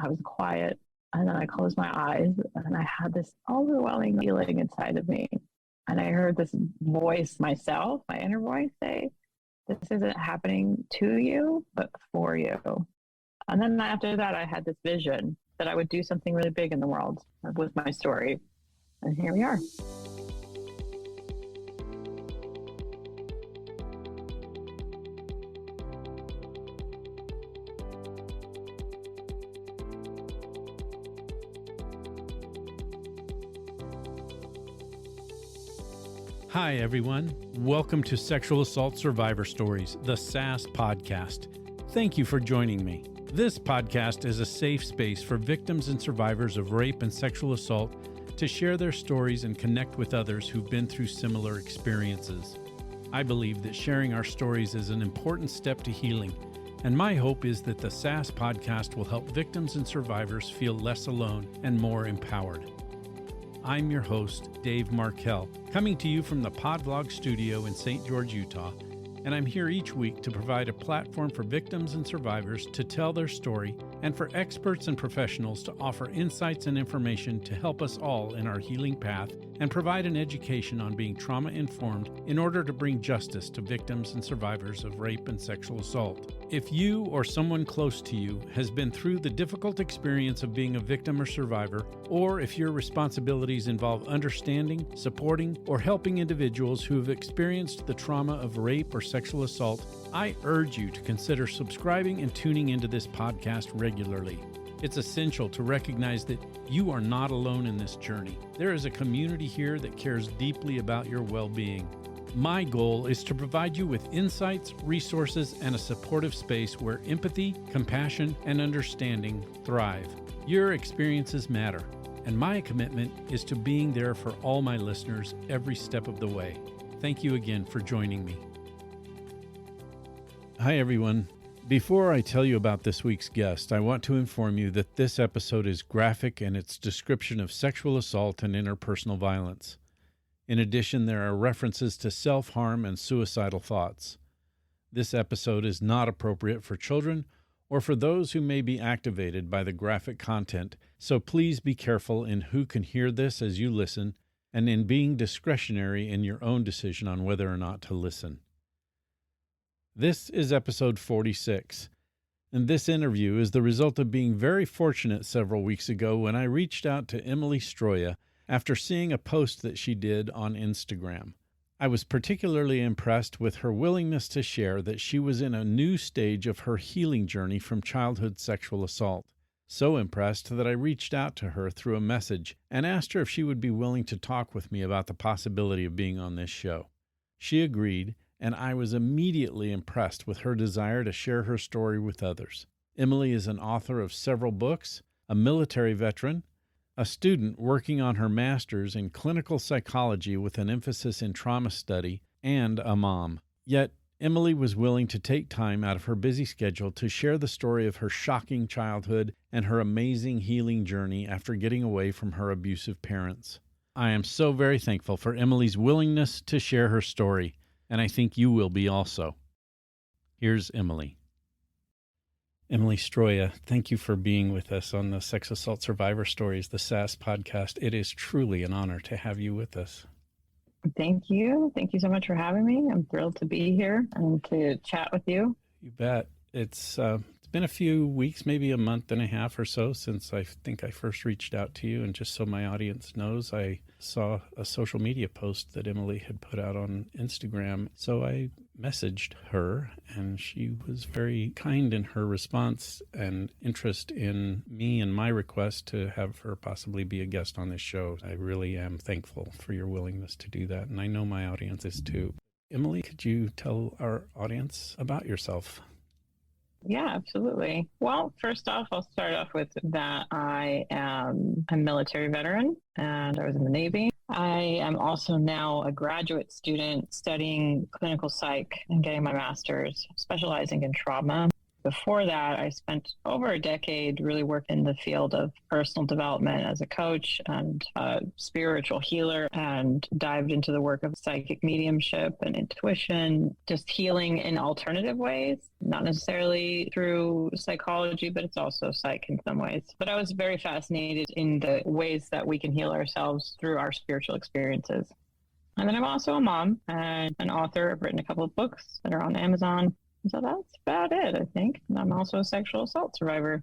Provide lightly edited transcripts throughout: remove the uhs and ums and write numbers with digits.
I was quiet, and then I closed my eyes, and I had this overwhelming feeling inside of me. And I heard this voice myself, my inner voice, say, this isn't happening to you, but for you. And then after that, I had this vision that I would do something really big in the world with my story. And here we are. Hi, everyone. Welcome to Sexual Assault Survivor Stories, the SAS podcast. Thank you for joining me. This podcast is a safe space for victims and survivors of rape and sexual assault to share their stories and connect with others who've been through similar experiences. I believe that sharing our stories is an important step to healing, and my hope is that the SAS podcast will help victims and survivors feel less alone and more empowered. I'm your host, Dave Markel, coming to you from the Podvlog studio in St. George, Utah, and I'm here each week to provide a platform for victims and survivors to tell their story and for experts and professionals to offer insights and information to help us all in our healing path and provide an education on being trauma-informed in order to bring justice to victims and survivors of rape and sexual assault. If you or someone close to you has been through the difficult experience of being a victim or survivor, or if your responsibilities involve understanding, supporting, or helping individuals who have experienced the trauma of rape or sexual assault, I urge you to consider subscribing and tuning into this podcast regularly. It's essential to recognize that you are not alone in this journey. There is a community here that cares deeply about your well-being. My goal is to provide you with insights, resources, and a supportive space where empathy, compassion, and understanding thrive. Your experiences matter, and my commitment is to being there for all my listeners every step of the way. Thank you again for joining me. Hi, everyone. Before I tell you about this week's guest, I want to inform you that this episode is graphic in its description of sexual assault and interpersonal violence. In addition, there are references to self-harm and suicidal thoughts. This episode is not appropriate for children or for those who may be activated by the graphic content, so please be careful in who can hear this as you listen and in being discretionary in your own decision on whether or not to listen. This is episode 46, and this interview is the result of being very fortunate several weeks ago when I reached out to Emily Stroia after seeing a post that she did on Instagram. I was particularly impressed with her willingness to share that she was in a new stage of her healing journey from childhood sexual assault. So impressed that I reached out to her through a message and asked her if she would be willing to talk with me about the possibility of being on this show. She agreed, and I was immediately impressed with her desire to share her story with others. Emily is an author of several books, a military veteran, a student working on her master's in clinical psychology with an emphasis in trauma study, and a mom. Yet, Emily was willing to take time out of her busy schedule to share the story of her shocking childhood and her amazing healing journey after getting away from her abusive parents. I am so very thankful for Emily's willingness to share her story, and I think you will be also. Here's Emily. Emily Stroia, thank you for being with us on the Sex Assault Survivor Stories, the SAS podcast. It is truly an honor to have you with us. Thank you. Thank you so much for having me. I'm thrilled to be here and to chat with you. You bet. It's been a few weeks, maybe a month and a half or so since I think I first reached out to you. And just so my audience knows, I saw a social media post that Emily had put out on Instagram. So I messaged her, and she was very kind in her response and interest in me and my request to have her possibly be a guest on this show. I really am thankful for your willingness to do that, and I know my audience is too. Emily, could you tell our audience about yourself? Yeah, absolutely. Well, first off, I'll start off with that I am a military veteran and I was in the Navy. I am also now a graduate student studying clinical psych and getting my master's, specializing in trauma. Before that, I spent over a decade really working in the field of personal development as a coach and a spiritual healer, and dived into the work of psychic mediumship and intuition, just healing in alternative ways, not necessarily through psychology, but it's also psych in some ways. But I was very fascinated in the ways that we can heal ourselves through our spiritual experiences. And then I'm also a mom and an author. I've written a couple of books that are on Amazon. So that's about it, I think. And I'm also a sexual assault survivor.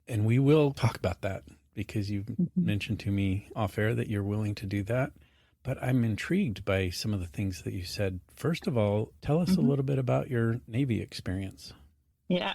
And we will talk about that because you mentioned to me off air that you're willing to do that. But I'm intrigued by some of the things that you said. First of all, tell us a little bit about your Navy experience. Yeah,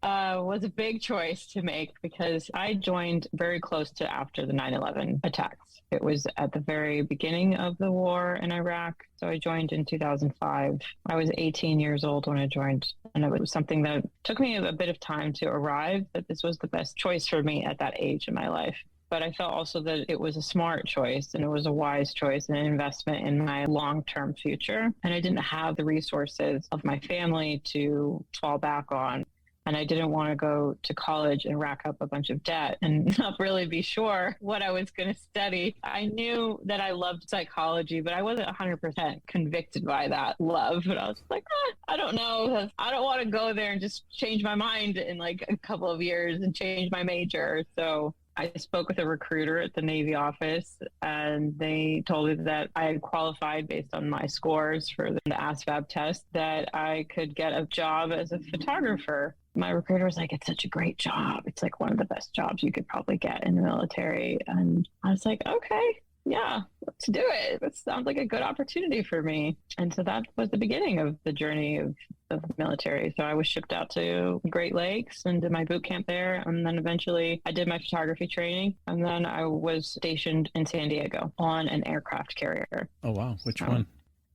was a big choice to make because I joined very close to after the 9/11 attacks. It was at the very beginning of the war in Iraq. So I joined in 2005. I was 18 years old when I joined, and it was something that took me a bit of time to arrive, that this was the best choice for me at that age in my life. But I felt also that it was a smart choice and it was a wise choice and an investment in my long-term future. And I didn't have the resources of my family to fall back on. And I didn't want to go to college and rack up a bunch of debt and not really be sure what I was going to study. I knew that I loved psychology, but I wasn't 100% convicted by that love. But I was like, I don't know. I don't want to go there and just change my mind in like a couple of years and change my major. So I spoke with a recruiter at the Navy office, and they told me that I had qualified based on my scores for the ASVAB test, that I could get a job as a photographer. My recruiter was like, it's such a great job. It's like one of the best jobs you could probably get in the military. And I was like, okay, yeah, let's do it. That sounds like a good opportunity for me. And so that was the beginning of the journey of the military. So I was shipped out to Great Lakes and did my boot camp there. And then eventually I did my photography training. And then I was stationed in San Diego on an aircraft carrier. Oh, wow. Which one?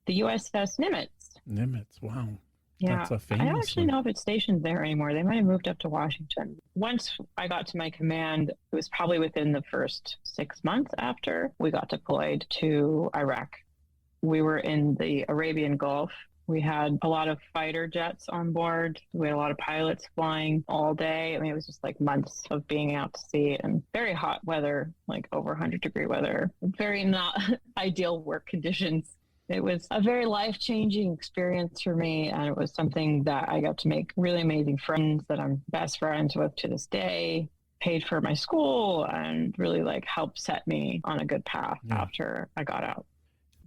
The USS Nimitz. Nimitz. Wow. Yeah, that's a famous I don't actually know if it's stationed there anymore. They might have moved up to Washington. Once I got to my command, it was probably within the first 6 months after we got deployed to Iraq. We were in the Arabian Gulf. We had a lot of fighter jets on board. We had a lot of pilots flying all day. I mean, it was just like months of being out to sea and very hot weather, like over 100-degree weather. Very not ideal work conditions. It was a very life-changing experience for me, and it was something that I got to make really amazing friends that I'm best friends with to this day, paid for my school, and really like helped set me on a good path after I got out.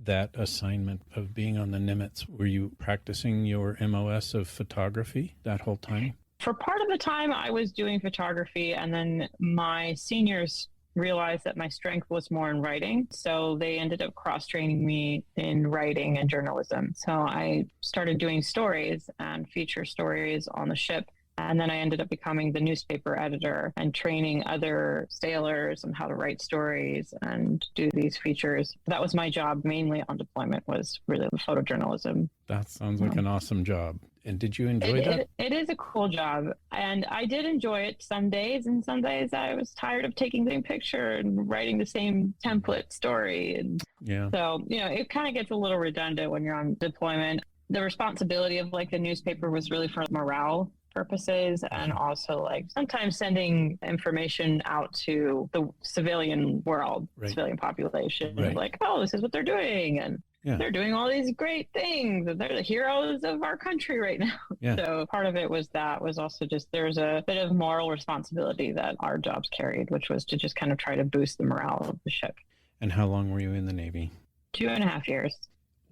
That assignment of being on the Nimitz, were you practicing your MOS of photography that whole time? For part of the time, I was doing photography, and then my seniors realized that my strength was more in writing. So they ended up cross-training me in writing and journalism. So I started doing stories and feature stories on the ship. And then I ended up becoming the newspaper editor and training other sailors on how to write stories and do these features. That was my job mainly on deployment, was really the photojournalism. That sounds like an awesome job. And did you enjoy that? It is a cool job. And I did enjoy it some days. And some days I was tired of taking the same picture and writing the same template story. And so, it kind of gets a little redundant when you're on deployment. The responsibility of like the newspaper was really for morale purposes, and also like sometimes sending information out to the civilian world, civilian population, like, oh, this is what they're doing, and they're doing all these great things, and they're the heroes of our country right now. So part of it was also just there's a bit of moral responsibility that our jobs carried, which was to just kind of try to boost the morale of the ship. And how long were you in the Navy? 2.5 years.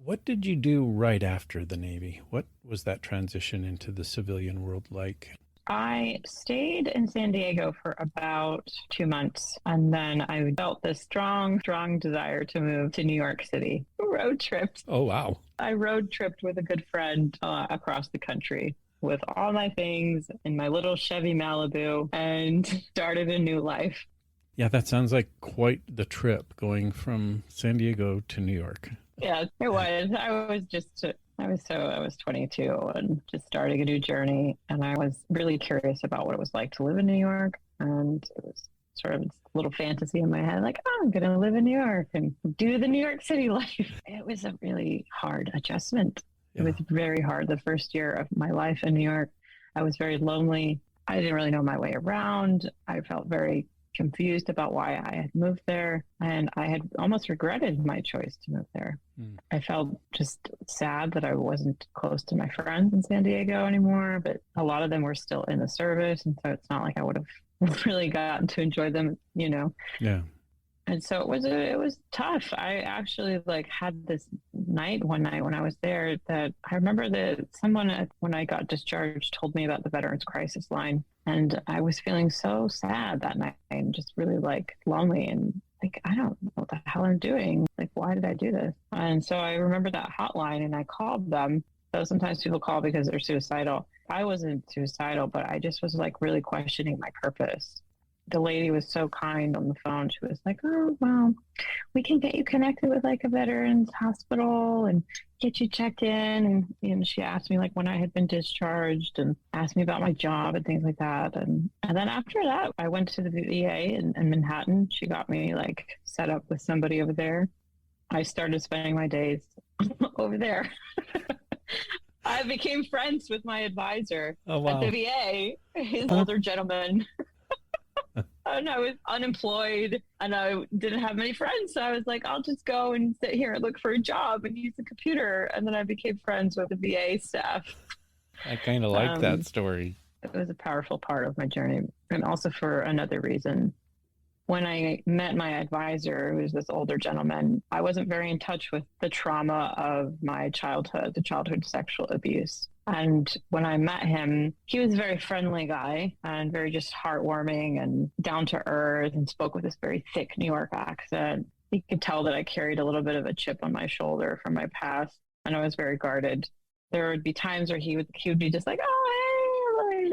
What did you do right after the Navy? What was that transition into the civilian world like? I stayed in San Diego for about 2 months, and then I felt this strong desire to move to New York City. Road tripped. Oh, wow. I road tripped with a good friend across the country with all my things in my little Chevy Malibu and started a new life. Yeah, that sounds like quite the trip going from San Diego to New York. Yeah, it was. I was 22 and just starting a new journey. And I was really curious about what it was like to live in New York. And it was sort of this little fantasy in my head, like, oh, I'm going to live in New York and do the New York City life. It was a really hard adjustment. It was very hard the first year of my life in New York. I was very lonely. I didn't really know my way around. I felt very confused about why I had moved there. And I had almost regretted my choice to move there. I felt just sad that I wasn't close to my friends in San Diego anymore, but a lot of them were still in the service. And so it's not like I would have really gotten to enjoy them, Yeah. And so it was tough. I actually had this one night when I was there that I remember that someone when I got discharged told me about the Veterans Crisis Line, and I was feeling so sad that night and just really lonely and I don't know what the hell I'm doing. Why did I do this? And so I remember that hotline and I called them. So sometimes people call because they're suicidal. I wasn't suicidal, but I just was really questioning my purpose. The lady was so kind on the phone. She was like, oh, well, we can get you connected with a veterans hospital and get you checked in. And she asked me when I had been discharged and asked me about my job and things like that. And then after that, I went to the VA in Manhattan. She got me set up with somebody over there. I started spending my days over there. I became friends with my advisor at the VA, his older gentleman. And I was unemployed and I didn't have many friends. So I was like, I'll just go and sit here and look for a job and use the computer. And then I became friends with the VA staff. I kind of like that story. It was a powerful part of my journey. And also for another reason. When I met my advisor, who was this older gentleman, I wasn't very in touch with the trauma of my childhood, the childhood sexual abuse. And when I met him, he was a very friendly guy and very just heartwarming and down to earth and spoke with this very thick New York accent. He could tell that I carried a little bit of a chip on my shoulder from my past, and I was very guarded. There would be times where he would be just like, oh,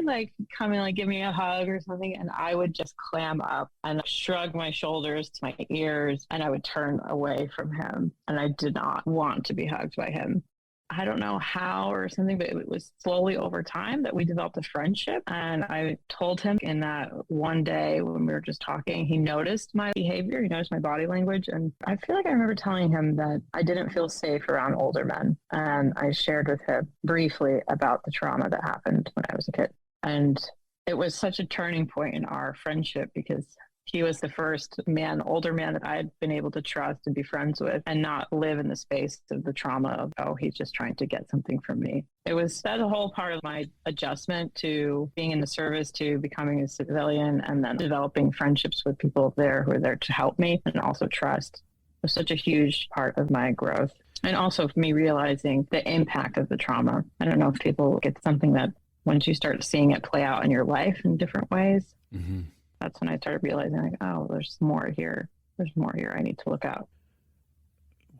hey, come and give me a hug or something. And I would just clam up and shrug my shoulders to my ears, and I would turn away from him. And I did not want to be hugged by him. I don't know how or something, but it was slowly over time that we developed a friendship. And I told him in that one day when we were just talking, he noticed my behavior, he noticed my body language. And I feel like I remember telling him that I didn't feel safe around older men. And I shared with him briefly about the trauma that happened when I was a kid. And it was such a turning point in our friendship because he was the first older man that I had been able to trust and be friends with and not live in the space of the trauma of, oh, he's just trying to get something from me. That's a whole part of my adjustment to being in the service, to becoming a civilian, and then developing friendships with people there who are there to help me and also trust. It was such a huge part of my growth. And also for me realizing the impact of the trauma. I don't know if people get something that once you start seeing it play out in your life in different ways, that's when I started realizing, oh, there's more here. There's more here I need to look out.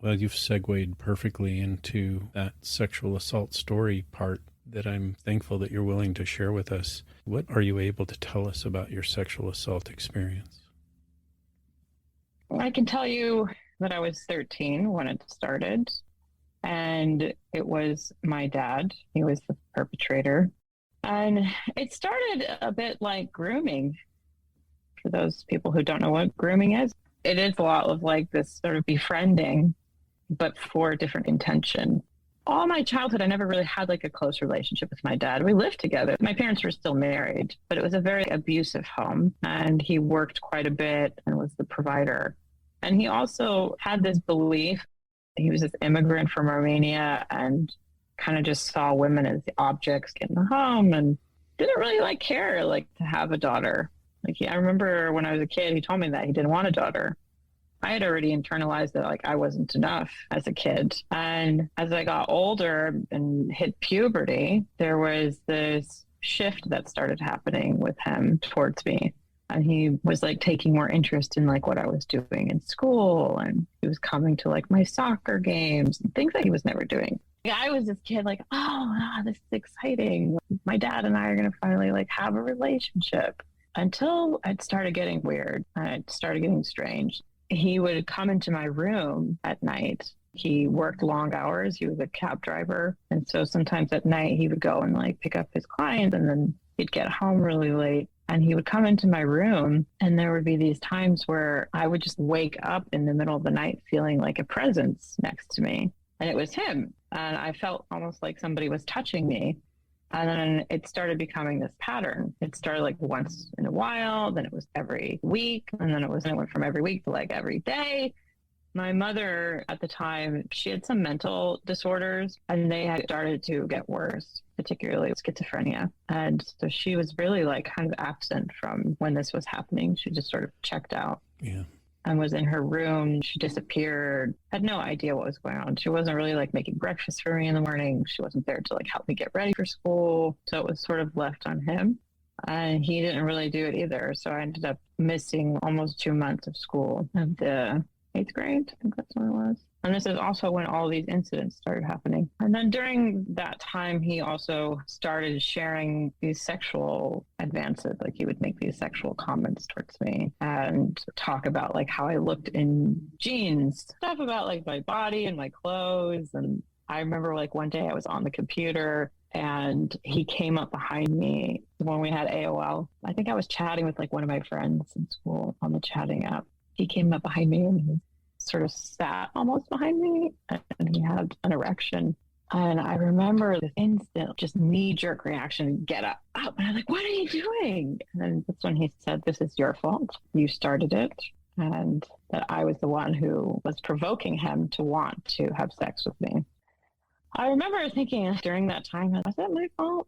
Well, you've segued perfectly into that sexual assault story part that I'm thankful that you're willing to share with us. What are you able to tell us about your sexual assault experience? I can tell you that I was 13 when it started, and it was my dad. He was the perpetrator. And it started a bit like grooming. For those people who don't know what grooming is, it is a lot of this sort of befriending, but for a different intention. All my childhood, I never really had a close relationship with my dad. We lived together. My parents were still married, but it was a very abusive home, and he worked quite a bit and was the provider. And he also had this belief. He was this immigrant from Romania and kind of just saw women as the objects in the home and didn't really care to have a daughter. I remember when I was a kid, he told me that he didn't want a daughter. I had already internalized that I wasn't enough as a kid. And as I got older and hit puberty, there was this shift that started happening with him towards me. And he was taking more interest in what I was doing in school. And he was coming to my soccer games and things that he was never doing. I was this kid this is exciting. My dad and I are going to finally have a relationship. Until it started getting weird and it started getting strange. He would come into my room at night. He worked long hours. He was a cab driver. And so sometimes at night he would go and pick up his clients, and then he'd get home really late. And he would come into my room, and there would be these times where I would just wake up in the middle of the night feeling like a presence next to me. And it was him. And I felt almost like somebody was touching me. And then it started becoming this pattern. It started like once in a while, then it was every week, and then it went from every week to like every day. My mother at the time, she had some mental disorders and they had started to get worse, particularly schizophrenia. And so she was really like kind of absent from when this was happening. She just sort of checked out. Yeah. And was in her room. She disappeared, had no idea what was going on. She wasn't really like making breakfast for me in the morning. She wasn't there to like help me get ready for school. So it was sort of left on him. And he didn't really do it either. So I ended up missing almost 2 months of school of the 8th grade. I think that's when it was. And this is also when all these incidents started happening. And then during that time, he also started sharing these sexual advances. Like he would make these sexual comments towards me and talk about like how I looked in jeans, stuff about like my body and my clothes. And I remember like one day I was on the computer and he came up behind me when we had AOL. I think I was chatting with like one of my friends in school on the chatting app. He came up behind me and he sort of sat almost behind me and he had an erection. And I remember this instant, just knee-jerk reaction, get up. And I'm like, what are you doing? And then that's when he said, this is your fault. You started it. And that I was the one who was provoking him to want to have sex with me. I remember thinking during that time, was that my fault?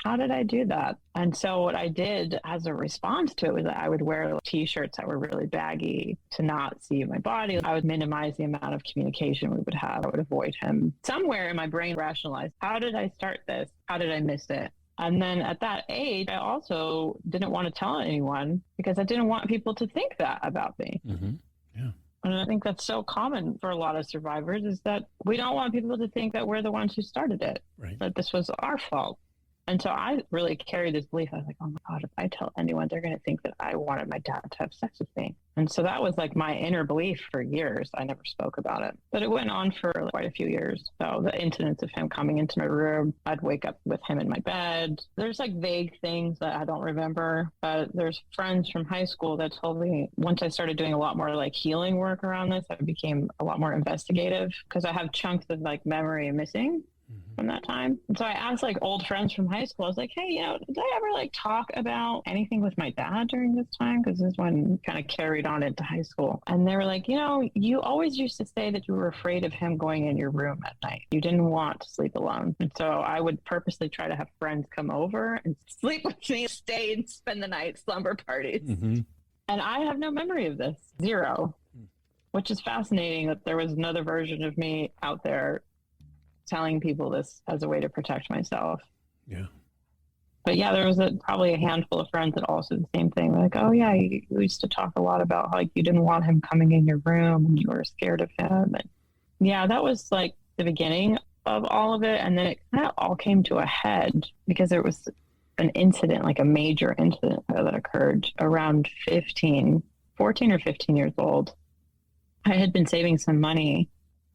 How did I do that? And so what I did as a response to it was that I would wear T-shirts that were really baggy to not see my body. I would minimize the amount of communication we would have. I would avoid him. Somewhere in my brain rationalized, how did I start this? How did I miss it? And then at that age, I also didn't want to tell anyone because I didn't want people to think that about me. Mm-hmm. Yeah. And I think that's so common for a lot of survivors is that we don't want people to think that we're the ones who started it, right. That this was our fault. And so I really carried this belief. I was like, oh my God, if I tell anyone, they're going to think that I wanted my dad to have sex with me. And so that was like my inner belief for years. I never spoke about it, but it went on for quite a few years. So the incidents of him coming into my room, I'd wake up with him in my bed. There's like vague things that I don't remember, but there's friends from high school that told me once I started doing a lot more like healing work around this, I became a lot more investigative because I have chunks of like memory missing from that time. And so I asked like old friends from high school, I was like, hey, did I ever like talk about anything with my dad during this time? Because this one kind of carried on into high school. And they were like, you always used to say that you were afraid of him going in your room at night. You didn't want to sleep alone. And so I would purposely try to have friends come over and sleep with me, stay and spend the night, slumber parties. Mm-hmm. And I have no memory of this, zero, which is fascinating that there was another version of me out there telling people this as a way to protect myself. Yeah. But yeah, there was probably a handful of friends that also the same thing. Like, oh yeah, you used to talk a lot about how like you didn't want him coming in your room and you were scared of him. And yeah, that was like the beginning of all of it. And then it kind of all came to a head because there was an incident, like a major incident that occurred around 14 or 15 years old. I had been saving some money.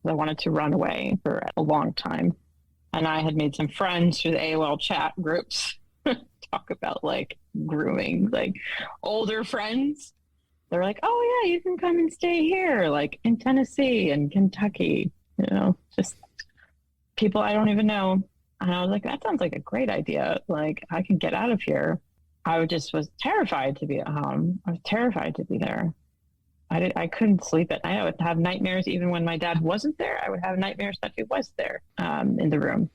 I wanted to run away for a long time. And I had made some friends through the AOL chat groups talk about like grooming, like older friends. They're like, oh yeah, you can come and stay here, like in Tennessee and Kentucky, just people I don't even know. And I was like, that sounds like a great idea. Like I can get out of here. I was terrified to be at home. I was terrified to be there. I couldn't sleep at night. I would have nightmares even when my dad wasn't there. I would have nightmares that he was there in the room,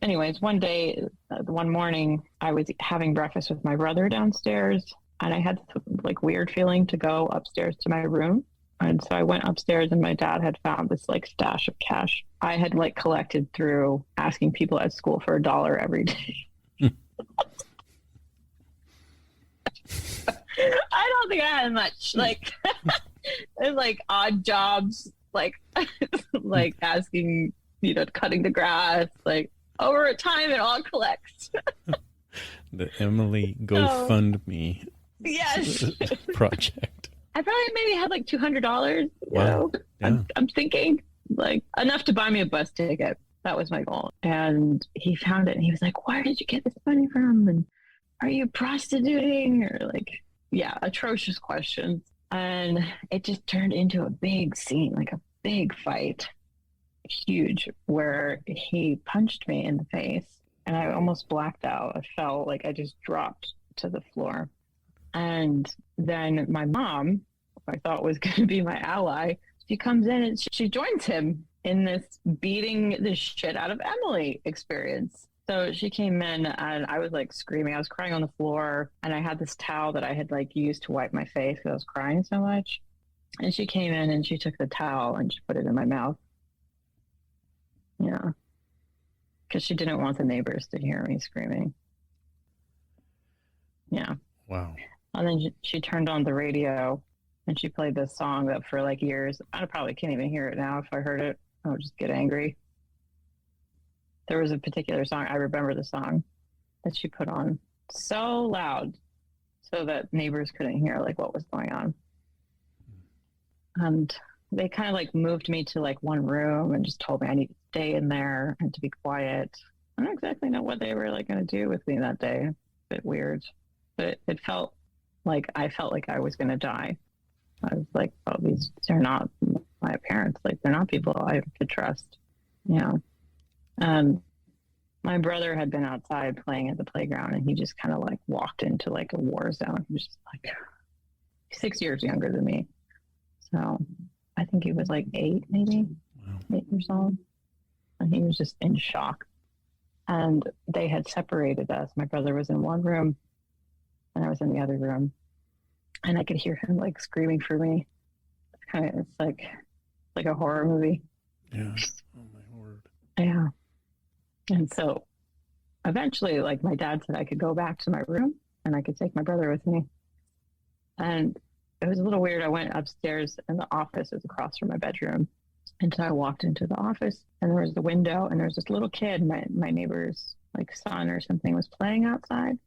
Anyways, one morning, I was having breakfast with my brother downstairs, and I had this like weird feeling to go upstairs to my room. And so I went upstairs, and my dad had found this like stash of cash I had like collected through asking people at school for $1 every day. I don't think I had much. Like, there's like odd jobs, like, like asking, cutting the grass. Like over time, it all collects. The Emily GoFundMe yes project. I probably maybe had like $200. Wow. Yeah. I'm thinking like enough to buy me a bus ticket. That was my goal. And he found it, and he was like, "Where did you get this money from? And are you prostituting?" Or like, yeah, atrocious questions. And it just turned into a big scene, like a big fight. huge where he punched me in the face and I almost blacked out. I felt like I just dropped to the floor. And then my mom, who I thought was going to be my ally, she comes in and she joins him in this beating the shit out of Emily experience. So she came in and I was like screaming. I was crying on the floor and I had this towel that I had like used to wipe my face because I was crying so much. And she came in and she took the towel and she put it in my mouth. Yeah. Because she didn't want the neighbors to hear me screaming. Yeah. Wow. And then she turned on the radio and she played this song that for like years, I probably can't even hear it now. If I heard it, I would just get angry. There was a particular song, I remember the song that she put on so loud so that neighbors couldn't hear like what was going on. And they kind of like moved me to like one room and just told me I need to stay in there and to be quiet. I don't exactly know what they were like going to do with me that day. A bit weird, but it felt like I was going to die. I was like, oh, these are not my parents. Like, they're not people I could trust. Yeah. My brother had been outside playing at the playground and he just kind of like walked into like a war zone. He was just like 6 years younger than me. So I think he was like 8, maybe. Wow. 8 years old. And he was just in shock. And they had separated us. My brother was in one room and I was in the other room. And I could hear him like screaming for me. It's like a horror movie. Yeah. Oh my word. Yeah. And so eventually, like, my dad said I could go back to my room and I could take my brother with me. And it was a little weird. I went upstairs and the office was across from my bedroom. And so I walked into the office and there was the window and there was this little kid, my neighbor's like son or something was playing outside.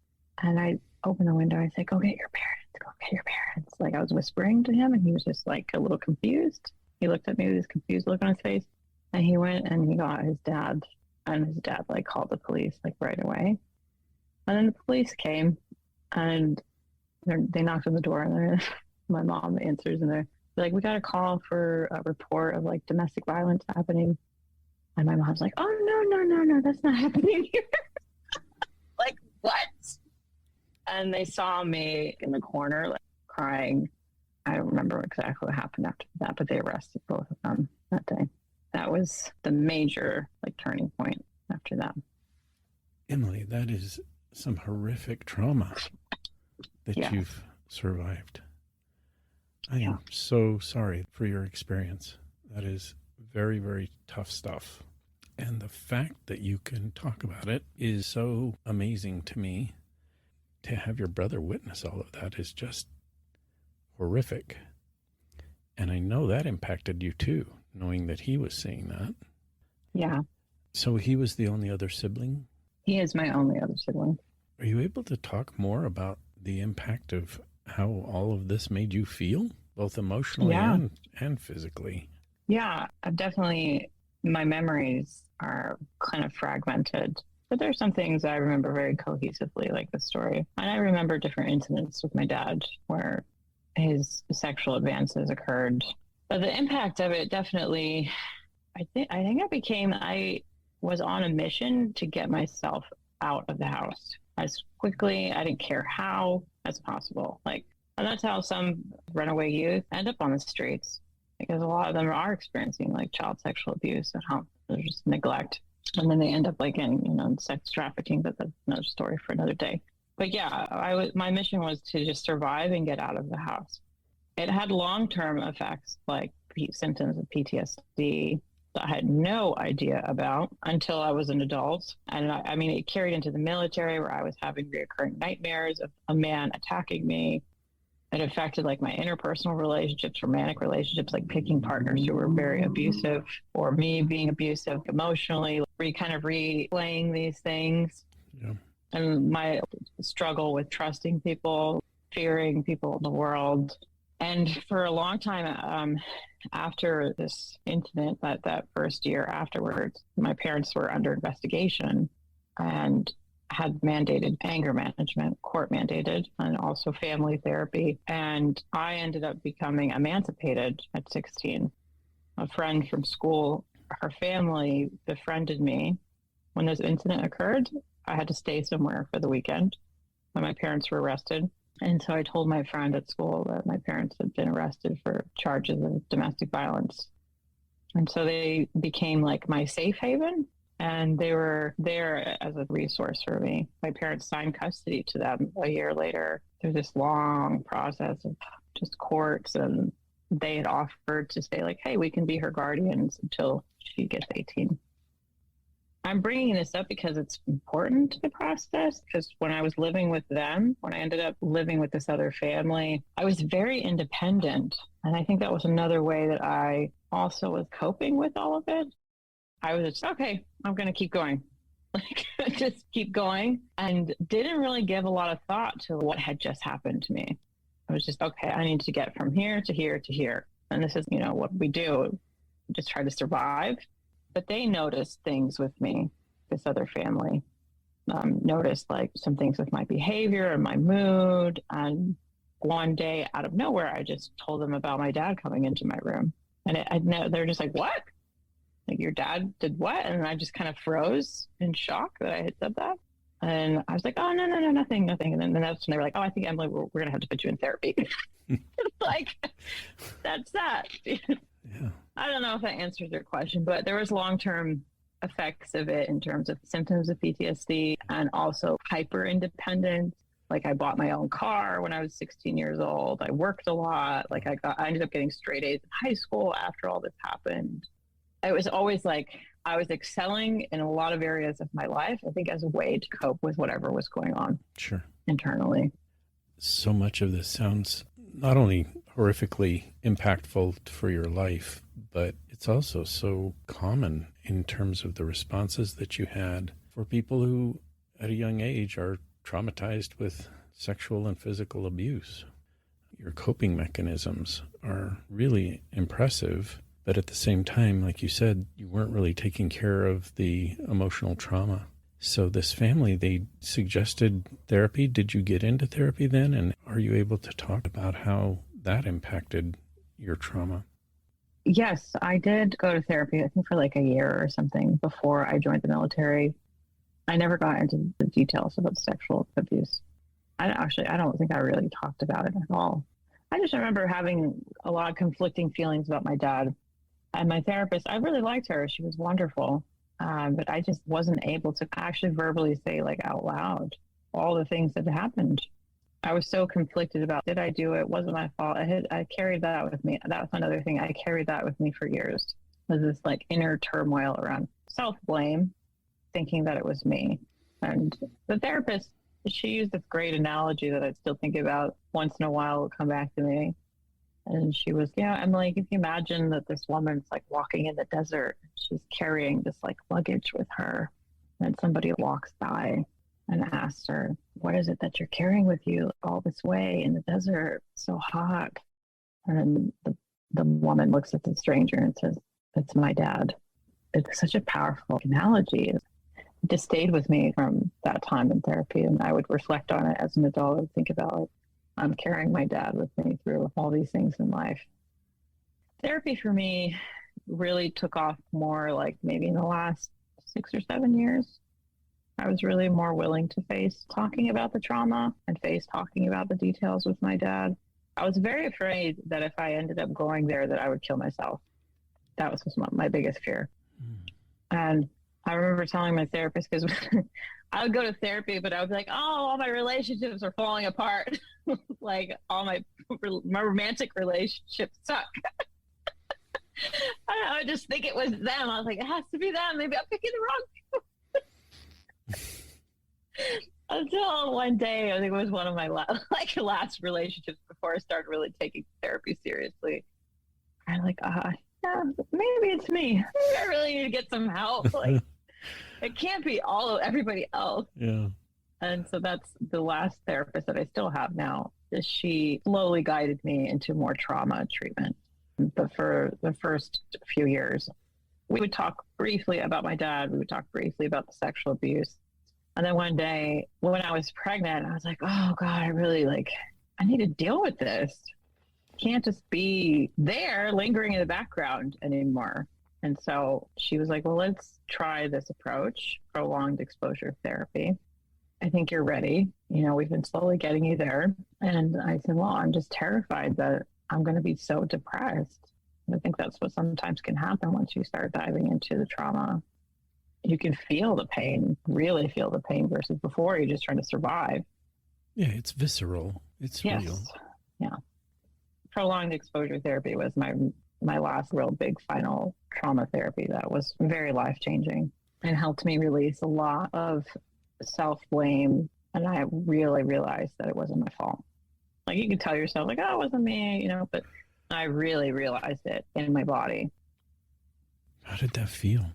And I opened the window. I said, go get your parents. Like, I was whispering to him and he was just like a little confused. He looked at me with this confused look on his face and he went and he got his dad. And his dad like called the police like right away. And then the police came and they knocked on the door and my mom answers and they're like, we got a call for a report of like domestic violence happening. And my mom's like, oh, no, that's not happening here. Like, what? And they saw me in the corner like crying. I don't remember exactly what happened after that, but they arrested both of them that day. That was the major like turning point after that. Emily, that is some horrific trauma that Yeah. you've survived. I am so sorry for your experience. That is very, very tough stuff. And the fact that you can talk about it is so amazing to me. To have your brother witness all of that is just horrific. And I know that impacted you too, knowing that he was seeing that. Yeah. So he was the only other sibling? He is my only other sibling. Are you able to talk more about the impact of how all of this made you feel, both emotionally and physically? Yeah, I've definitely, my memories are kind of fragmented, but there's some things I remember very cohesively, like the story. And I remember different incidents with my dad where his sexual advances occurred. But the impact of it definitely, I think I was on a mission to get myself out of the house as quickly, I didn't care how, as possible. Like, and that's how some runaway youth end up on the streets, because a lot of them are experiencing like child sexual abuse and how there's just neglect. And then they end up like in sex trafficking, but that's another story for another day. But yeah, my mission was to just survive and get out of the house. It had long-term effects like symptoms of PTSD that I had no idea about until I was an adult. And I mean, it carried into the military where I was having recurring nightmares of a man attacking me. It affected like my interpersonal relationships, romantic relationships, like picking partners who were very abusive or me being abusive emotionally, kind of replaying these things. Yeah. And my struggle with trusting people, fearing people in the world. And for a long time after this incident, that first year afterwards, my parents were under investigation and had mandated anger management, court mandated, and also family therapy. And I ended up becoming emancipated at 16. A friend from school her family befriended me. When this incident occurred, I had to stay somewhere for the weekend when my parents were arrested. And so I told my friend at school that my parents had been arrested for charges of domestic violence. And so they became like my safe haven, and they were there as a resource for me. My parents signed custody to them a year later through this long process of just courts, and they had offered to say like, hey, we can be her guardians until she gets 18. I'm bringing this up because it's important to the process, because when I was living with them, when I ended up living with this other family, I was very independent. And I think that was another way that I also was coping with all of it. I was just, okay, I'm going to keep going. Like, just keep going, and didn't really give a lot of thought to what had just happened to me. I was just, okay, I need to get from here to here to here. And this is, what we do, just try to survive. But they noticed things with me, this other family, noticed like some things with my behavior and my mood. And one day out of nowhere, I just told them about my dad coming into my room. And they're just like, what? Like, your dad did what? And I just kind of froze in shock that I had said that. And I was like, oh, no, nothing. And then that's when they were like, oh, I think, Emily, we're going to have to put you in therapy. Like, that's that. Yeah. I don't know if that answers your question, but there was long-term effects of it in terms of symptoms of PTSD and also hyper independence. Like, I bought my own car when I was 16 years old. I worked a lot. Like, I ended up getting straight A's in high school after all this happened. It was always like I was excelling in a lot of areas of my life, I think, as a way to cope with whatever was going on. Sure. Internally. So much of this sounds not only horrifically impactful for your life, but it's also so common in terms of the responses that you had for people who at a young age are traumatized with sexual and physical abuse. Your coping mechanisms are really impressive, but at the same time, like you said, you weren't really taking care of the emotional trauma. So this family, they suggested therapy. Did you get into therapy then? And are you able to talk about how that impacted your trauma? Yes, I did go to therapy, I think for like a year or something before I joined the military. I never got into the details about sexual abuse. I don't think I really talked about it at all. I just remember having a lot of conflicting feelings about my dad. And my therapist, I really liked her. She was wonderful. But I just wasn't able to actually verbally say, like, out loud all the things that happened. I was so conflicted about, did I do it? Wasn't my fault. I carried that with me. That was another thing. I carried that with me for years. Was this like inner turmoil around self-blame, thinking that it was me. And the therapist, she used this great analogy that I still think about once in a while. It'll come back to me. And she was, Emily, if you imagine that this woman's like walking in the desert, she's carrying this like luggage with her, and somebody walks by and asks her, what is it that you're carrying with you all this way in the desert? It's so hot. And the woman looks at the stranger and says, it's my dad. It's such a powerful analogy. It just stayed with me from that time in therapy. And I would reflect on it as an adult and think about, like, I'm carrying my dad with me through all these things in life. Therapy for me really took off more like maybe in the last 6 or 7 years. I was really more willing to face talking about the trauma and face talking about the details with my dad. I was very afraid that if I ended up going there, that I would kill myself. That was my biggest fear. And I remember telling my therapist, because I would go to therapy, but I would be like, oh, all my relationships are falling apart. Like, all my romantic relationships suck. I would just think it was them. I was like, it has to be them. Maybe I'm picking the wrong people. Until one day, I think it was one of my last relationships before I started really taking therapy seriously. I'm like, yeah, maybe it's me. Maybe I really need to get some help. Like, it can't be everybody else. Yeah. And so that's the last therapist that I still have now. Is she slowly guided me into more trauma treatment. But for the first few years, we would talk briefly about my dad. We would talk briefly about the sexual abuse. And then one day when I was pregnant, I was like, oh God, I need to deal with this. Can't just be there lingering in the background anymore. And so she was like, well, let's try this approach, prolonged exposure therapy. I think you're ready. We've been slowly getting you there. And I said, well, I'm just terrified that I'm going to be so depressed. I think that's what sometimes can happen once you start diving into the trauma. You can feel the pain, really feel the pain versus before you're just trying to survive. Yeah, it's visceral. It's real. Yeah. Prolonged exposure therapy was my last real big final trauma therapy that was very life-changing and helped me release a lot of self-blame. And I really realized that it wasn't my fault. Like, you can tell yourself, like, oh, it wasn't me, but I really realized it in my body. How did that feel?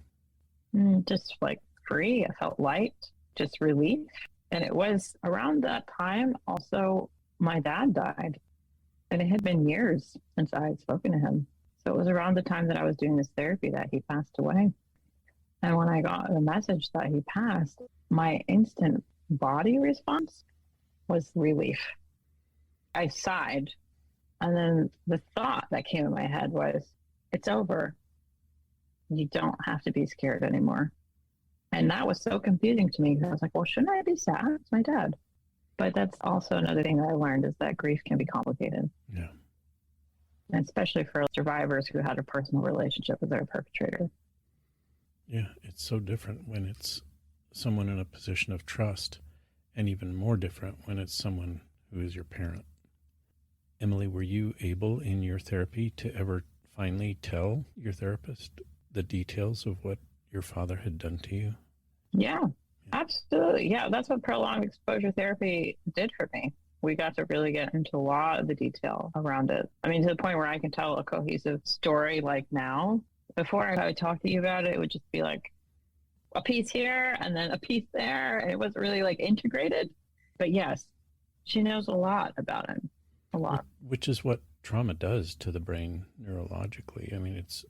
Just like free. I felt light, just relief. And it was around that time also my dad died. And it had been years since I had spoken to him. So it was around the time that I was doing this therapy that he passed away. And when I got the message that he passed, my instant body response was relief. I sighed. And then the thought that came in my head was, it's over. You don't have to be scared anymore. And that was so confusing to me because I was like, well, shouldn't I be sad? It's my dad. But that's also another thing that I learned is that grief can be complicated. Yeah. And especially for survivors who had a personal relationship with their perpetrator. Yeah, it's so different when it's someone in a position of trust, and even more different when it's someone who is your parent. Emily, were you able in your therapy to ever finally tell your therapist the details of what your father had done to you? Yeah, absolutely. Yeah, that's what prolonged exposure therapy did for me. We got to really get into a lot of the detail around it. I mean, to the point where I can tell a cohesive story like now. Before I would talk to you about it, it would just be like a piece here and then a piece there. And it wasn't really like integrated. But yes, she knows a lot about him. A lot. Which is what trauma does to the brain neurologically. I mean, it's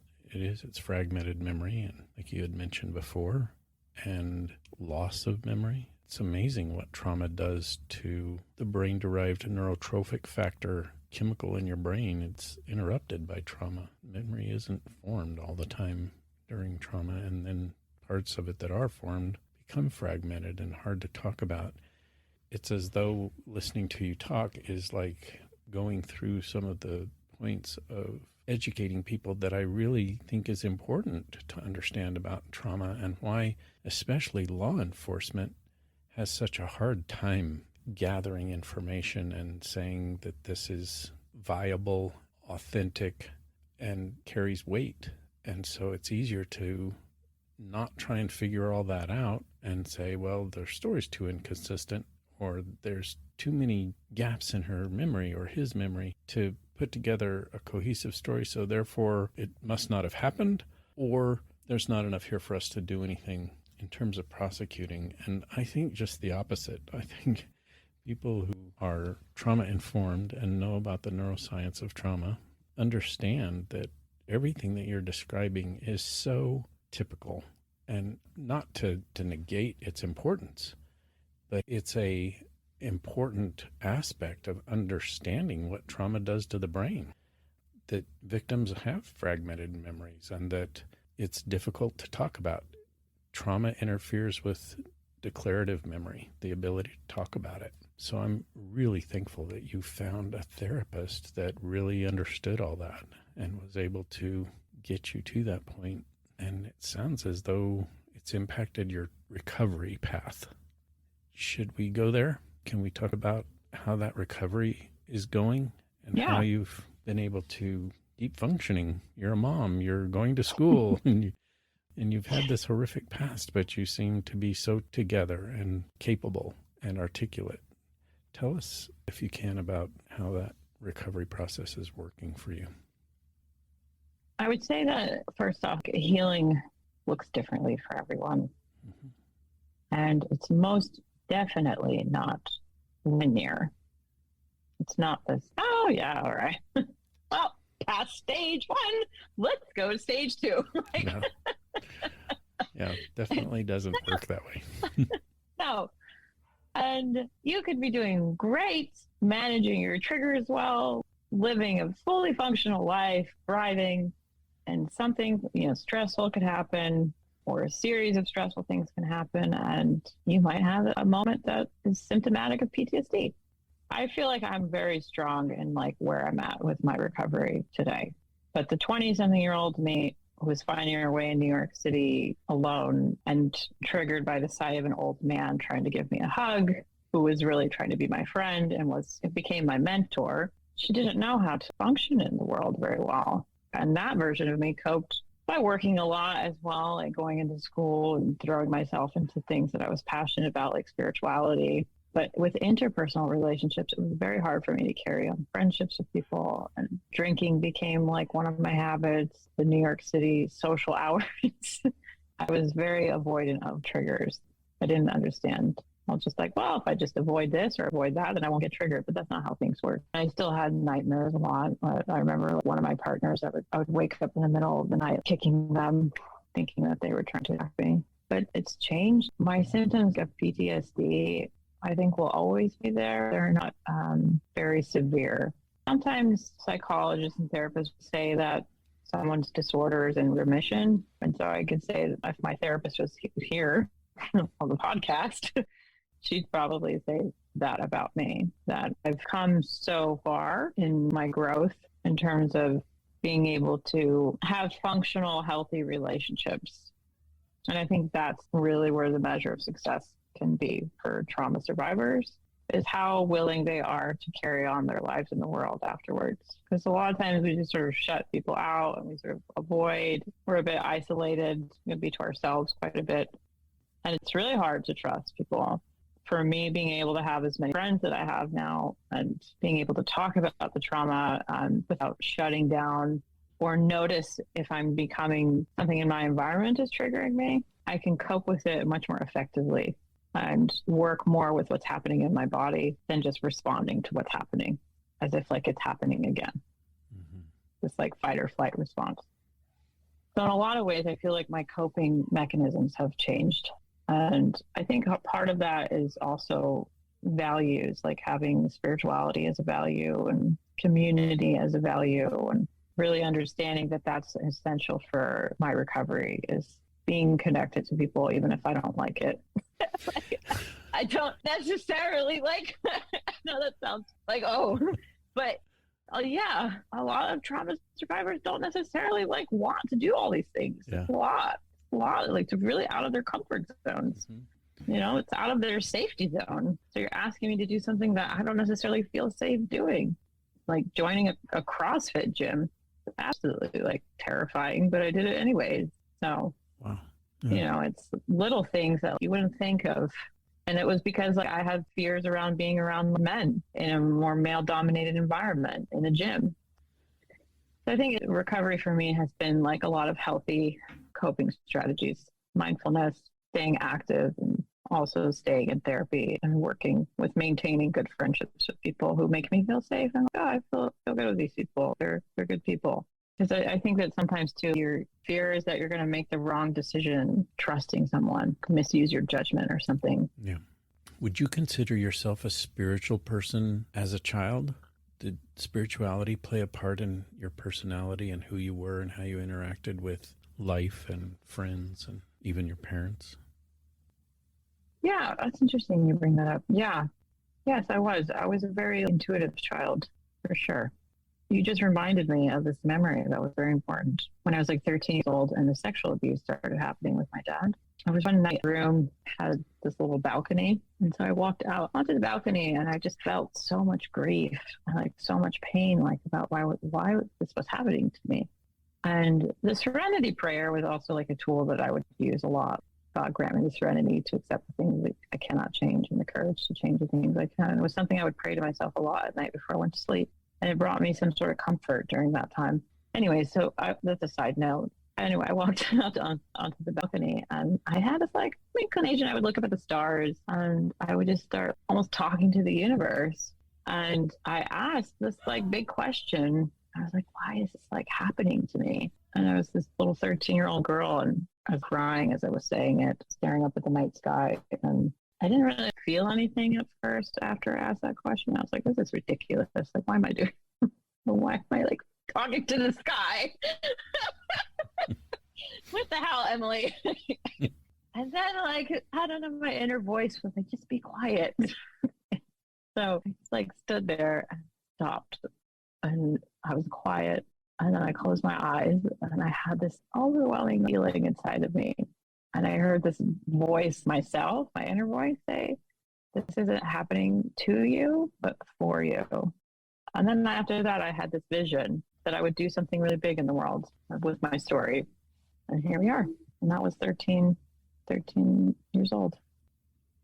fragmented memory, and like you had mentioned before, and loss of memory. It's amazing what trauma does to the brain-derived neurotrophic factor chemical in your brain. It's interrupted by trauma. Memory isn't formed all the time during trauma, and then parts of it that are formed become fragmented and hard to talk about. It's as though listening to you talk is like going through some of the points of educating people that I really think is important to understand about trauma, and why especially law enforcement has such a hard time gathering information and saying that this is viable, authentic, and carries weight. And so it's easier to not try and figure all that out and say, well, their story's too inconsistent, or there's too many gaps in her memory or his memory to put together a cohesive story, so therefore it must not have happened, or there's not enough here for us to do anything in terms of prosecuting. And I think just the opposite. I think people who are trauma-informed and know about the neuroscience of trauma understand that everything that you're describing is so typical, and not to negate its importance, but it's a important aspect of understanding what trauma does to the brain, that victims have fragmented memories and that it's difficult to talk about. Trauma interferes with declarative memory, the ability to talk about it. So I'm really thankful that you found a therapist that really understood all that and was able to get you to that point. And it sounds as though it's impacted your recovery path. Should we go there? Can we talk about how that recovery is going and how you've been able to keep functioning? You're a mom, you're going to school, and you've had this horrific past, but you seem to be so together and capable and articulate. Tell us, if you can, about how that recovery process is working for you. I would say that, first off, healing looks differently for everyone. Mm-hmm. And it's most definitely not linear. It's not this, oh yeah, all right. Well, past stage 1, let's go to stage 2. Yeah, definitely doesn't work that way. No. And you could be doing great, managing your triggers well, living a fully functional life, thriving, and something, stressful could happen, or a series of stressful things can happen, and you might have a moment that is symptomatic of PTSD. I feel like I'm very strong in like where I'm at with my recovery today. But the 20-something-year-old me was finding her way in New York City alone and triggered by the sight of an old man trying to give me a hug, who was really trying to be my friend and became my mentor. She didn't know how to function in the world very well. And that version of me coped by working a lot as well, like going into school and throwing myself into things that I was passionate about, like spirituality. But with interpersonal relationships, it was very hard for me to carry on friendships with people. And drinking became like one of my habits, the New York City social hours. I was very avoidant of triggers. I didn't understand. I was just like, well, if I just avoid this or avoid that, then I won't get triggered. But that's not how things work. I still had nightmares a lot. I remember one of my partners, I would wake up in the middle of the night kicking them, thinking that they were trying to attack me. But it's changed. My symptoms of PTSD, I think, will always be there. They're not very severe. Sometimes psychologists and therapists say that someone's disorder is in remission. And so I could say that if my therapist was here on the podcast, she'd probably say that about me, that I've come so far in my growth in terms of being able to have functional, healthy relationships. And I think that's really where the measure of success can be for trauma survivors, is how willing they are to carry on their lives in the world afterwards. Because a lot of times we just sort of shut people out and we sort of avoid. We're a bit isolated, maybe to ourselves quite a bit. And it's really hard to trust people. For me, being able to have as many friends that I have now and being able to talk about the trauma without shutting down, or notice if I'm becoming something in my environment is triggering me, I can cope with it much more effectively and work more with what's happening in my body than just responding to what's happening as if like it's happening again. Mm-hmm. This like fight or flight response. So in a lot of ways, I feel like my coping mechanisms have changed. And I think part of that is also values, like having spirituality as a value and community as a value, and really understanding that that's essential for my recovery, is being connected to people, even if I don't like it. Like, I don't necessarily like, I know that sounds like, but yeah, a lot of trauma survivors don't necessarily like want to do all these things. Yeah. It's a lot, like to really out of their comfort zones. Mm-hmm. It's out of their safety zone. So you're asking me to do something that I don't necessarily feel safe doing, like joining a CrossFit gym. Absolutely like terrifying, but I did it anyways. So, wow. Yeah. It's little things that you wouldn't think of. And it was because like I had fears around being around men in a more male dominated environment in a gym. So I think recovery for me has been like a lot of healthy coping strategies, mindfulness, staying active, and also staying in therapy and working with maintaining good friendships with people who make me feel safe. And I feel good with these people. They're good people. Because I think that sometimes too, your fear is that you're going to make the wrong decision, trusting someone, misuse your judgment or something. Yeah. Would you consider yourself a spiritual person as a child? Did spirituality play a part in your personality and who you were and how you interacted with life and friends and even your parents? Yeah, that's interesting you bring that up. Yeah. Yes, I was. I was a very intuitive child, for sure. You just reminded me of this memory that was very important. When I was like 13 years old and the sexual abuse started happening with my dad, I was one night room, had this little balcony. And so I walked out onto the balcony and I just felt so much grief, like so much pain, like about why this was happening to me. And the serenity prayer was also like a tool that I would use a lot. God grant me the serenity to accept the things that I cannot change and the courage to change the things I can. It was something I would pray to myself a lot at night before I went to sleep. And it brought me some sort of comfort during that time. Anyway, so that's a side note. Anyway, I walked out onto the balcony and I had this like inclination. I would look up at the stars and I would just start almost talking to the universe. And I asked this like big question. I was like, why is this like happening to me? And I was this little 13-year-old girl and I was crying as I was saying it, staring up at the night sky. And I didn't really feel anything at first after I asked that question. I was like, this is ridiculous. Like, why am I doing, why am I like talking to the sky? What the hell, Emily? And then, like, I don't know, my inner voice was like, just be quiet. So I just like stood there and stopped, and I was quiet. And then I closed my eyes, and I had this overwhelming feeling inside of me. And I heard this voice myself, my inner voice, say, this isn't happening to you, but for you. And then after that, I had this vision that I would do something really big in the world with my story. And here we are. And that was 13 years old.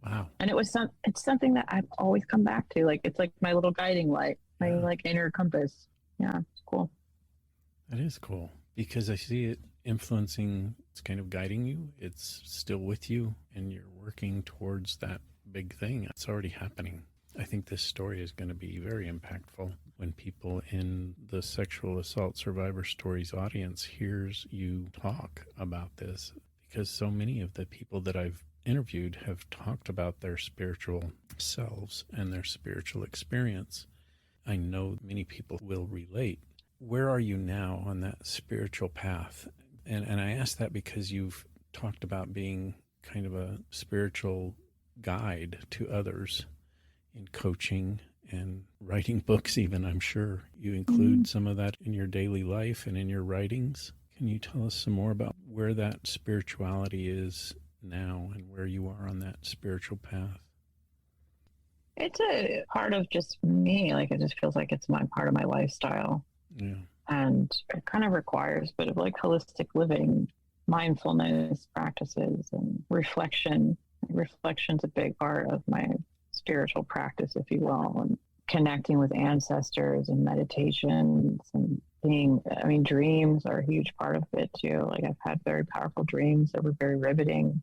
Wow. And it's something that I've always come back to. Like, it's like my little guiding light, my like inner compass. Yeah, it's cool. That is cool because I see it influencing, it's kind of guiding you. It's still with you and you're working towards that big thing. It's already happening. I think this story is going to be very impactful when people in the sexual assault survivor stories audience hears you talk about this, because so many of the people that I've interviewed have talked about their spiritual selves and their spiritual experience. I know many people will relate. Where are you now on that spiritual path? And I ask that because you've talked about being kind of a spiritual guide to others in coaching and writing books even. I'm sure you include some of that in your daily life and in your writings. Can you tell us some more about where that spirituality is now and where you are on that spiritual path? It's a part of just me. Like, it just feels like it's part of my lifestyle. Yeah. And it kind of requires a bit of like holistic living, mindfulness practices, and reflection. Reflection's a big part of my spiritual practice, if you will, and connecting with ancestors and meditations and dreams are a huge part of it too. Like, I've had very powerful dreams that were very riveting,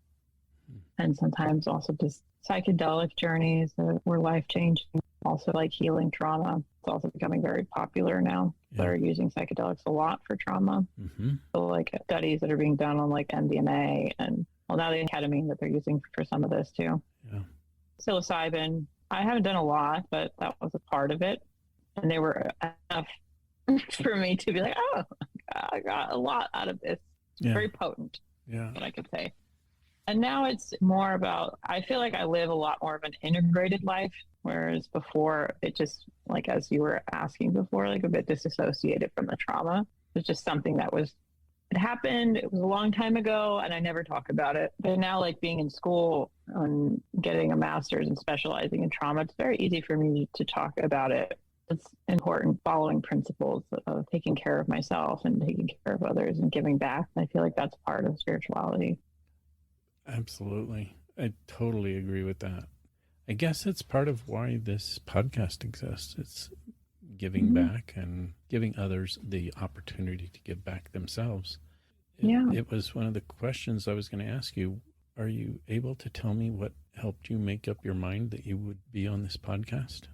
and sometimes also just psychedelic journeys that were life-changing. Also, like healing trauma. It's also becoming very popular now. Yeah. They're using psychedelics a lot for trauma. Mm-hmm. So, like, studies that are being done on like MDMA and, well, now the ketamine that they're using for some of this too. Yeah. Psilocybin. I haven't done a lot, but that was a part of it. And they were enough for me to be like, oh, I got a lot out of this. Yeah. Very potent. Yeah. What I could say. And now it's more about, I feel like I live a lot more of an integrated life, whereas before it just, like, as you were asking before, like a bit disassociated from the trauma. It was just something that it happened. It was a long time ago and I never talk about it. But now, like, being in school and getting a master's and specializing in trauma, it's very easy for me to talk about it. It's important following principles of taking care of myself and taking care of others and giving back. I feel like that's part of spirituality. Absolutely. I totally agree with that. I guess it's part of why this podcast exists. It's giving back and giving others the opportunity to give back themselves. It was one of the questions I was going to ask you. Are you able to tell me what helped you make up your mind that you would be on this podcast?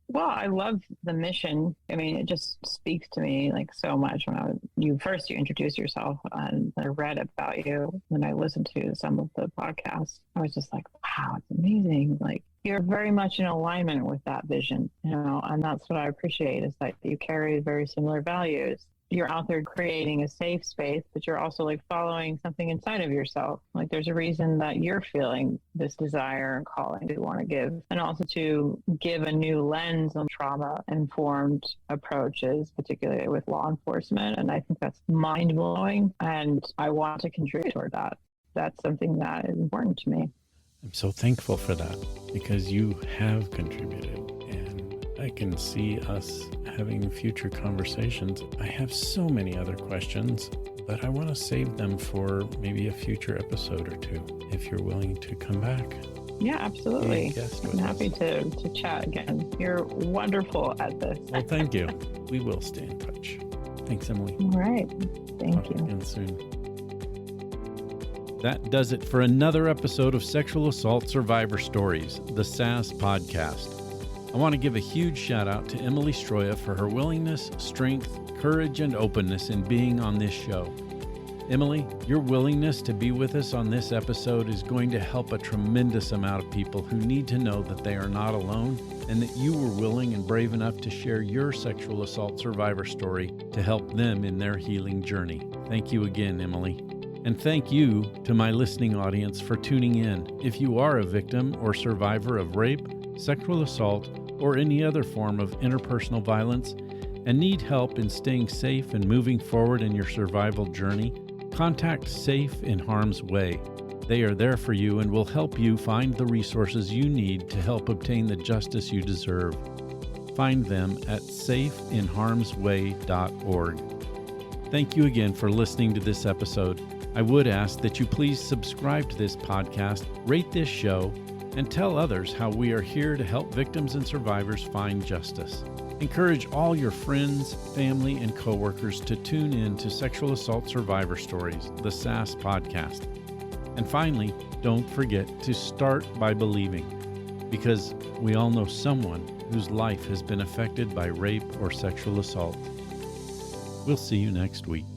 Well, I love the mission. I mean, it just speaks to me like so much. When you introduced yourself and I read about you, and I listened to some of the podcasts, I was just like, wow, it's amazing. Like, you're very much in alignment with that vision, and that's what I appreciate, is that you carry very similar values. You're out there creating a safe space, but you're also like following something inside of yourself. Like, there's a reason that you're feeling this desire and calling to want to give, and also to give a new lens on trauma-informed approaches, particularly with law enforcement. And I think that's mind-blowing, and I want to contribute toward that. That's something that is important to me. I'm so thankful for that, because you have contributed, and I can see us having future conversations. I have so many other questions, but I want to save them for maybe a future episode or two, if you're willing to come back. Yeah, absolutely. I'm happy to chat again. You're wonderful at this. Well, thank you. We will stay in touch. Thanks, Emily. All right. Thank you. Again soon. That does it for another episode of Sexual Assault Survivor Stories, the SAS podcast. I want to give a huge shout out to Emily Stroia for her willingness, strength, courage, and openness in being on this show. Emily, your willingness to be with us on this episode is going to help a tremendous amount of people who need to know that they are not alone and that you were willing and brave enough to share your sexual assault survivor story to help them in their healing journey. Thank you again, Emily. And thank you to my listening audience for tuning in. If you are a victim or survivor of rape, sexual assault, or any other form of interpersonal violence, and need help in staying safe and moving forward in your survival journey, contact Safe in Harm's Way. They are there for you and will help you find the resources you need to help obtain the justice you deserve. Find them at safeinharmsway.org. Thank you again for listening to this episode. I would ask that you please subscribe to this podcast, rate this show, and tell others how we are here to help victims and survivors find justice. Encourage all your friends, family, and coworkers to tune in to Sexual Assault Survivor Stories, the SAS podcast. And finally, don't forget to start by believing, because we all know someone whose life has been affected by rape or sexual assault. We'll see you next week.